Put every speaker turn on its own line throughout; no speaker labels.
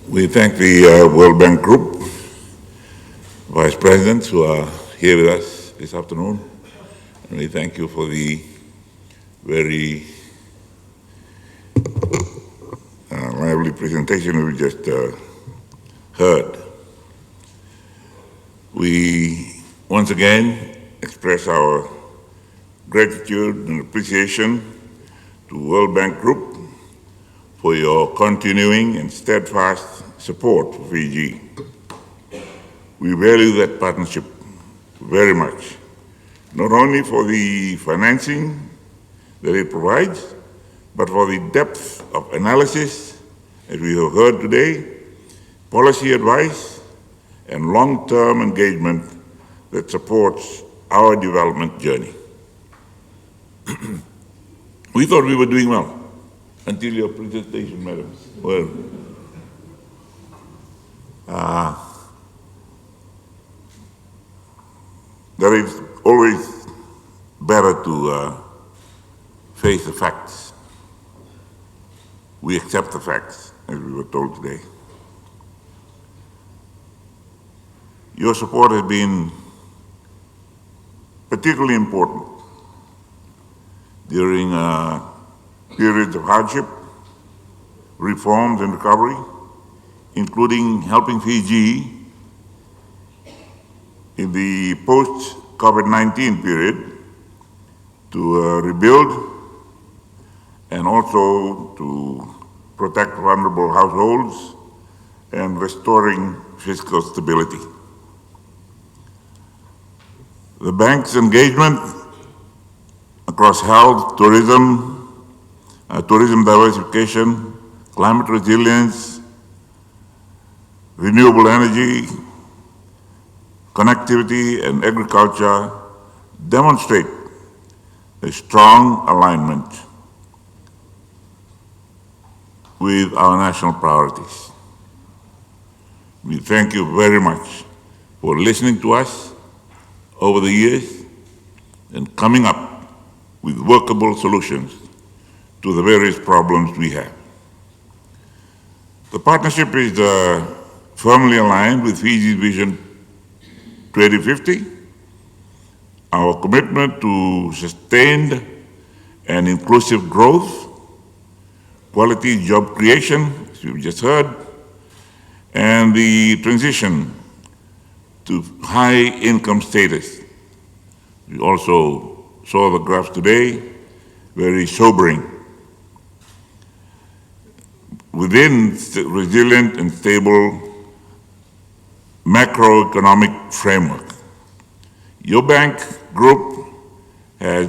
We thank the World Bank Group vice presidents who are here with us this afternoon. And we thank you for the very lively presentation we just heard. We once again express our gratitude and appreciation to World Bank Group for your continuing and steadfast support for Fiji. We value that partnership very much, not only for the financing that it provides, but for the depth of analysis, as we have heard today, policy advice, and long-term engagement that supports our development journey. We thought we were doing well until your presentation, madam. Well, there is always better to face the facts. We accept the facts, as we were told today. Your support has been particularly important during periods of hardship, reforms and recovery, including helping Fiji in the post-COVID-19 period to rebuild and also to protect vulnerable households and restoring fiscal stability. The bank's engagement across health, tourism diversification, climate resilience, renewable energy, connectivity, and agriculture demonstrate a strong alignment with our national priorities. We thank you very much for listening to us over the years and coming up with workable solutions to the various problems we have. The partnership is firmly aligned with Fiji's Vision 2050, our commitment to sustained and inclusive growth, quality job creation, as we've just heard, and the transition to high income status. We also saw the graphs today, very sobering. Within resilient and stable macroeconomic framework, your bank group has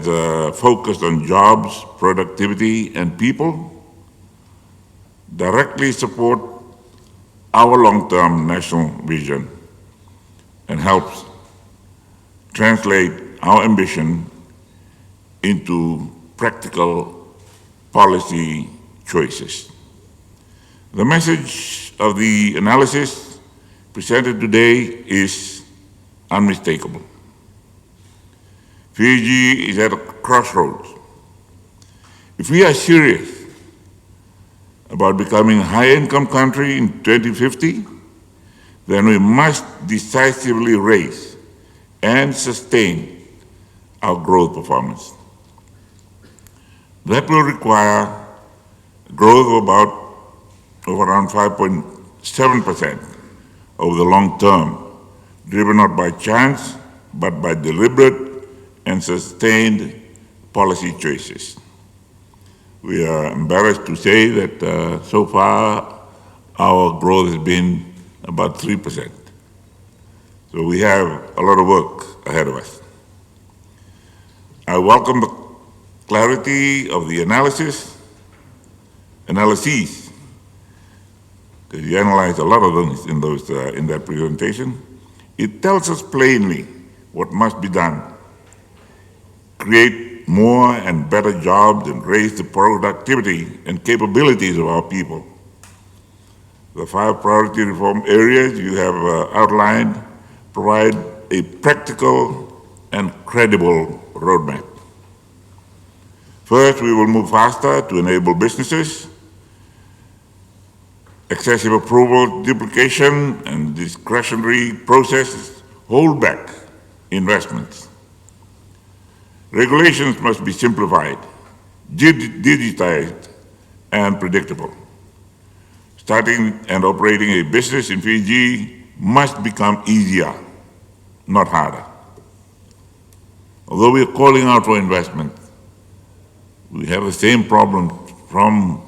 focused on jobs, productivity, and people, directly support our long-term national vision, and helps translate our ambition into practical policy choices. The message of the analysis presented today is unmistakable. Fiji is at a crossroads. If we are serious about becoming a high-income country in 2050, then we must decisively raise and sustain our growth performance. That will require growth of around 5.7% over the long term, driven not by chance, but by deliberate and sustained policy choices. We are embarrassed to say that so far our growth has been about 3%. So we have a lot of work ahead of us. I welcome the clarity of the analyses, because you analyzed a lot of things in that presentation. It tells us plainly what must be done. Create more and better jobs and raise the productivity and capabilities of our people. The 5 priority reform areas you have outlined provide a practical and credible roadmap. First, we will move faster to enable businesses Excessive approval, duplication, and discretionary processes hold back investments. Regulations must be simplified, digitized, and predictable. Starting and operating a business in Fiji must become easier, not harder. Although we are calling out for investment, we have the same problem from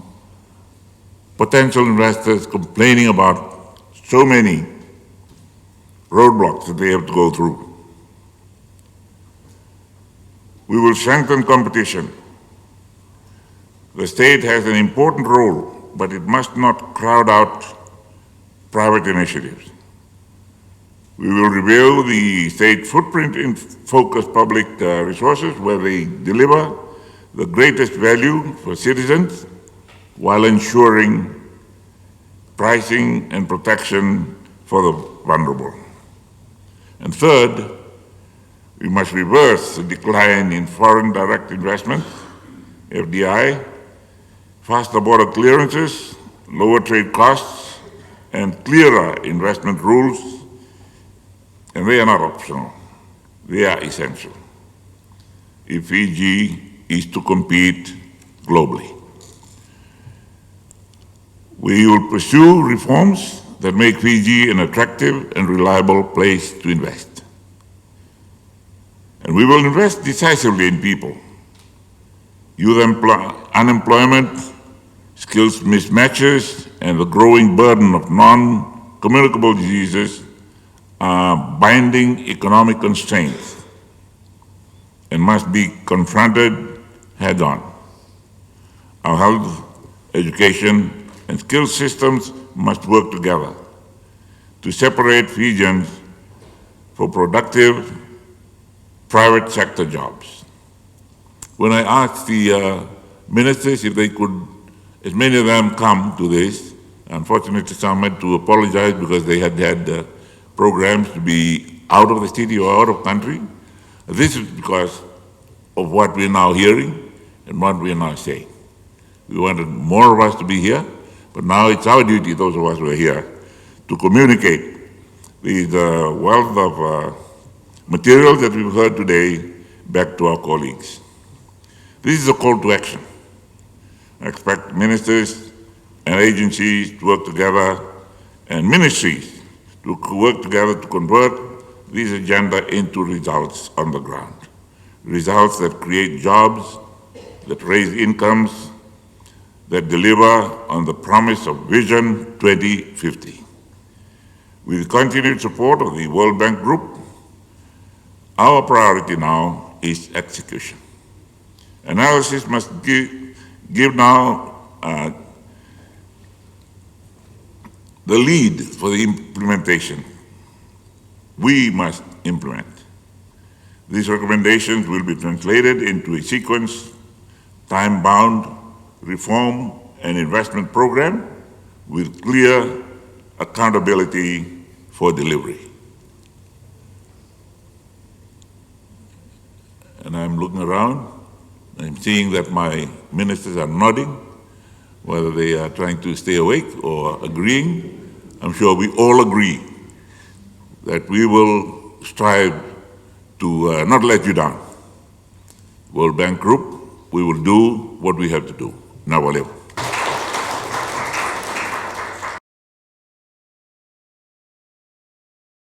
potential investors complaining about so many roadblocks that they have to go through. We will strengthen competition. The state has an important role, but it must not crowd out private initiatives. We will review the state footprint in focused public resources where they deliver the greatest value for citizens while ensuring pricing and protection for the vulnerable. And third, we must reverse the decline in foreign direct investment, FDI, faster border clearances, lower trade costs, and clearer investment rules. And they are not optional, they are essential if Fiji is to compete globally. We will pursue reforms that make Fiji an attractive and reliable place to invest. And we will invest decisively in people. Youth unemployment, skills mismatches, and the growing burden of non-communicable diseases are binding economic constraints and must be confronted head-on. Our health, education, and skills systems must work together to separate Fijians for productive private sector jobs. When I asked the ministers if they could, as many of them come to this, unfortunately some had to apologize because they had programs to be out of the city or out of country. This is because of what we're now hearing and what we're now saying. We wanted more of us to be here, but now it's our duty, those of us who are here, to communicate the wealth of material that we've heard today back to our colleagues. This is a call to action. I expect ministers and agencies to work together and ministries to work together to convert this agenda into results on the ground. Results that create jobs, that raise incomes, that deliver on the promise of Vision 2050. With continued support of the World Bank Group, our priority now is execution. Analysis must give now the lead for the implementation. We must implement. These recommendations will be translated into a sequenced, time-bound reform and investment program with clear accountability for delivery. And I'm looking around, I'm seeing that my ministers are nodding, whether they are trying to stay awake or agreeing. I'm sure we all agree that we will strive to not let you down. World Bank Group, we will do what we have to do. Now,